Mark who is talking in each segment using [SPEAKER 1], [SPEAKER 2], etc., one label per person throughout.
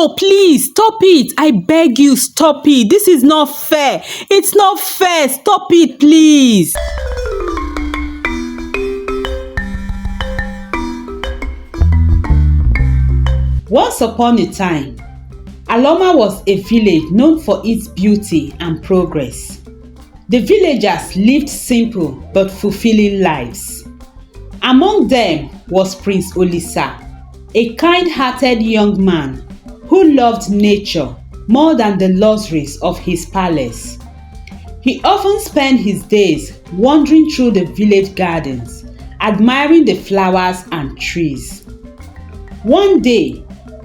[SPEAKER 1] No, please, stop it. I beg you, stop it. This is not fair. It's not fair. Stop it, please. Once upon a time, Aloma was a village known for its beauty and progress. The villagers lived simple but fulfilling lives. Among them was Prince Olisa, a kind-hearted young man who loved nature more than the luxuries of his palace. He often spent his days wandering through the village gardens, admiring the flowers and trees. One day,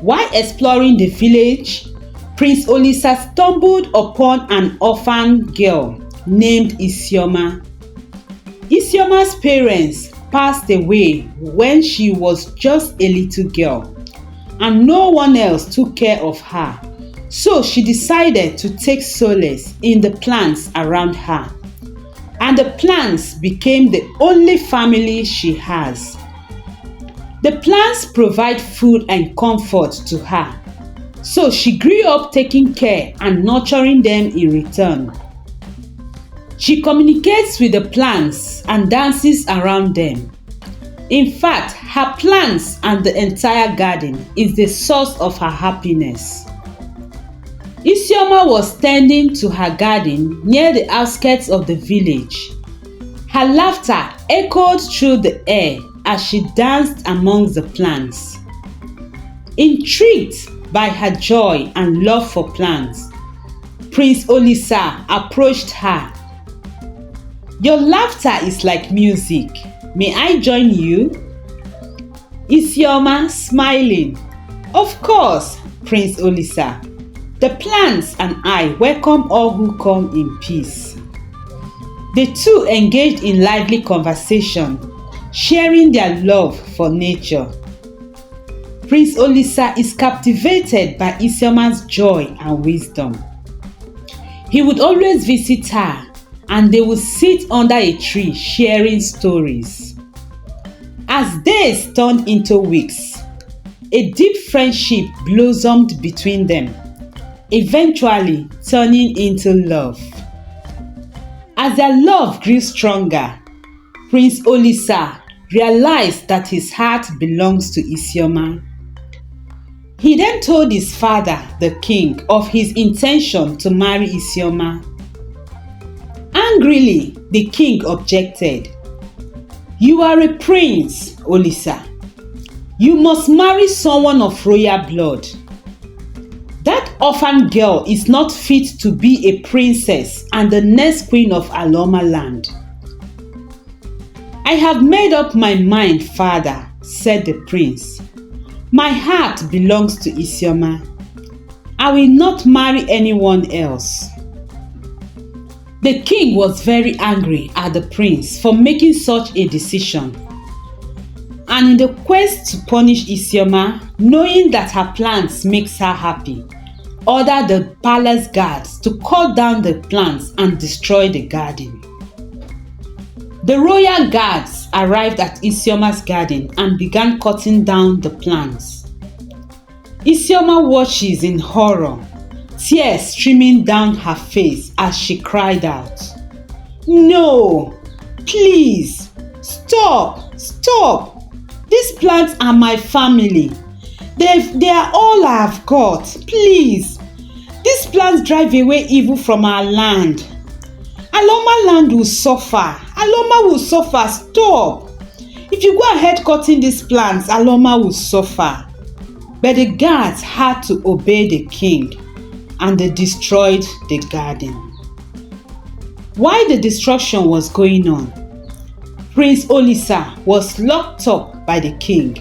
[SPEAKER 1] while exploring the village, Prince Olisa stumbled upon an orphan girl named Isioma. Isioma's parents passed away when she was just a little girl, and no one else took care of her, so she decided to take solace in the plants around her, and the plants became the only family she has. The plants provide food and comfort to her, so she grew up taking care and nurturing them in return. She communicates with the plants and dances around them. In fact, her plants and the entire garden is the source of her happiness. Isioma was tending to her garden near the outskirts of the village. Her laughter echoed through the air as she danced amongst the plants. Intrigued by her joy and love for plants, Prince Olisa approached her. "Your laughter is like music. May I join you?" Isioma smiling. "Of course, Prince Olisa. The plants and I welcome all who come in peace." The two engaged in lively conversation, sharing their love for nature. Prince Olisa is captivated by Isioma's joy and wisdom. He would always visit her, and they would sit under a tree sharing stories. As days turned into weeks, a deep friendship blossomed between them, eventually turning into love. As their love grew stronger, Prince Olisa realized that his heart belongs to Isioma. He then told his father, the king, of his intention to marry Isioma. Angrily, the king objected. "You are a prince, Olisa. You must marry someone of royal blood. That orphan girl is not fit to be a princess and the next queen of Aloma land." "I have made up my mind, father," said the prince. "My heart belongs to Isioma. I will not marry anyone else." The king was very angry at the prince for making such a decision, and in the quest to punish Isioma, knowing that her plants makes her happy, ordered the palace guards to cut down the plants and destroy the garden. The royal guards arrived at Isioma's garden and began cutting down the plants. Isioma watches in horror, tears streaming down her face as she cried out, "No, please, stop, stop. These plants are my family. They are all I have got. Please, these plants drive away evil from our land. Aloma land will suffer. Aloma will suffer. Stop. If you go ahead cutting these plants, Aloma will suffer." But the guards had to obey the king, and they destroyed the garden. While the destruction was going on, Prince Olisa was locked up by the king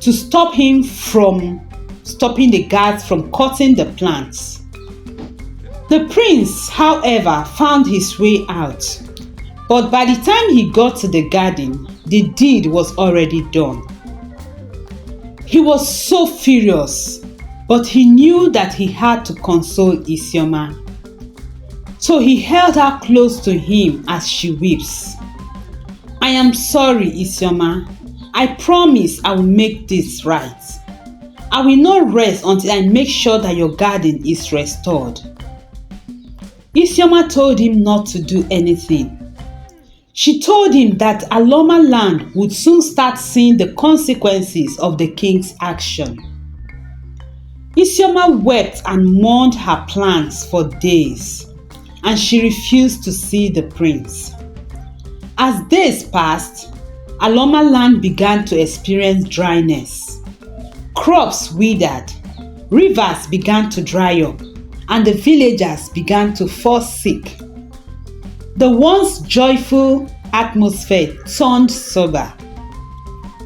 [SPEAKER 1] to stop him from stopping the guards from cutting the plants. The prince, however, found his way out, but by the time he got to the garden, the deed was already done. He was so furious, but he knew that he had to console Isioma. So he held her close to him as she weeps. "I am sorry, Isioma. I promise I will make this right. I will not rest until I make sure that your garden is restored. Isioma told him not to do anything. She told him that Aloma land would soon start seeing the consequences of the king's action. Isioma wept and mourned her plans for days, and she refused to see the prince. As days passed, Aloma land began to experience dryness. Crops withered, rivers began to dry up, and the villagers began to fall sick. The once joyful atmosphere turned sober.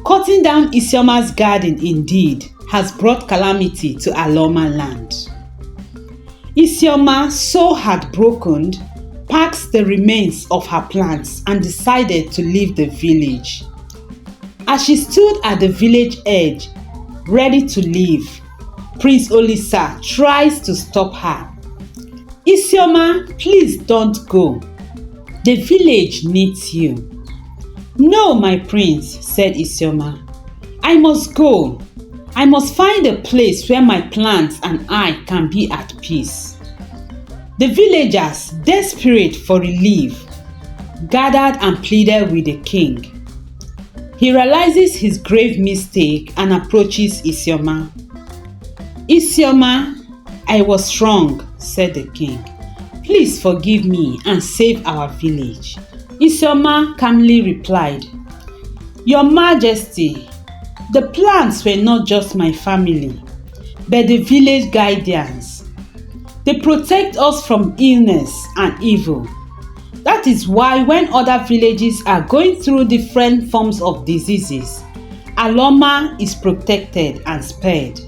[SPEAKER 1] Cutting down Isioma's garden indeed has brought calamity to Aloma land. Isioma, so heartbroken, packed the remains of her plants and decided to leave the village. As she stood at the village edge, ready to leave, Prince Olisa tries to stop her. Isioma, please don't go. The village needs you. No, my prince, said Isioma. I must go. I must find a place where my plants and I can be at peace. The villagers, desperate for relief, gathered and pleaded with the king. He realizes his grave mistake and approaches Isioma. Isioma, I was wrong, said the king. Please forgive me and save our village. Isioma calmly replied, Your Majesty, the plants were not just my family, but the village guardians. They protect us from illness and evil. That is why when other villages are going through different forms of diseases, Aloma is protected and spared.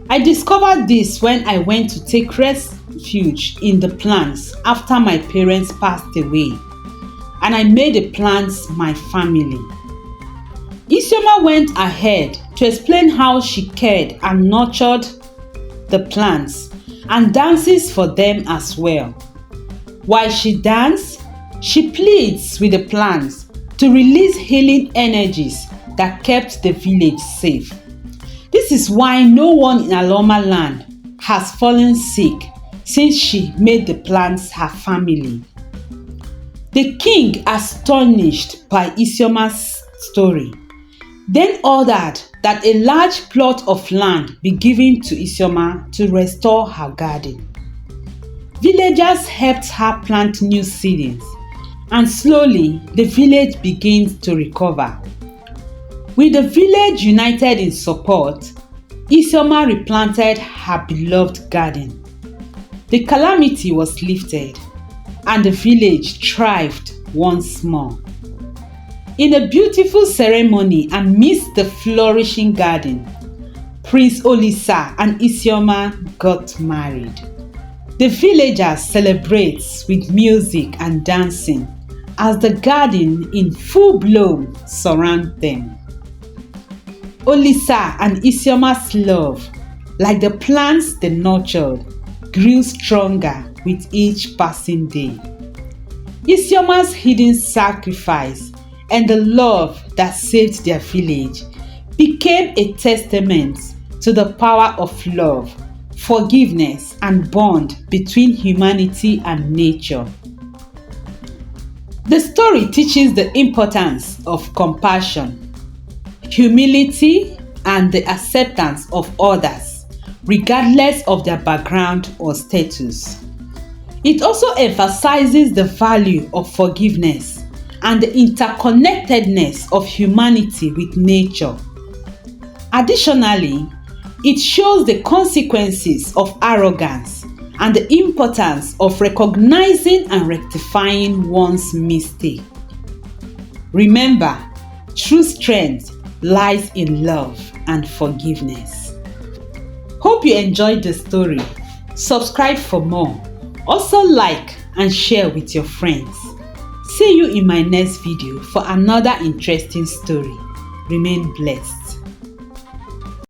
[SPEAKER 1] I discovered this when I went to take refuge in the plants after my parents passed away, and I made the plants my family. Isioma went ahead to explain how she cared and nurtured the plants and dances for them as well. While she dances, she pleads with the plants to release healing energies that kept the village safe. This is why no one in Aloma land has fallen sick since she made the plants her family. The king, astonished by Isioma's story, then ordered that a large plot of land be given to Isioma to restore her garden. Villagers helped her plant new seedlings, and slowly the village begins to recover. With the village united in support, Isioma replanted her beloved garden. The calamity was lifted, and the village thrived once more. In a beautiful ceremony amidst the flourishing garden, Prince Olisa and Isioma got married. The villagers celebrate with music and dancing as the garden in full bloom surrounds them. Olisa and Isioma's love, like the plants they nurtured, grew stronger with each passing day. Isioma's hidden sacrifice and the love that saved their village became a testament to the power of love, forgiveness, and bond between humanity and nature. The story teaches the importance of compassion, humility, and the acceptance of others, regardless of their background or status. It also emphasizes the value of forgiveness and the interconnectedness of humanity with nature. Additionally, it shows the consequences of arrogance and the importance of recognizing and rectifying one's mistake. Remember, true strength lies in love and forgiveness. Hope you enjoyed the story. Subscribe for more. Also like and share with your friends. See you in my next video for another interesting story. Remain blessed.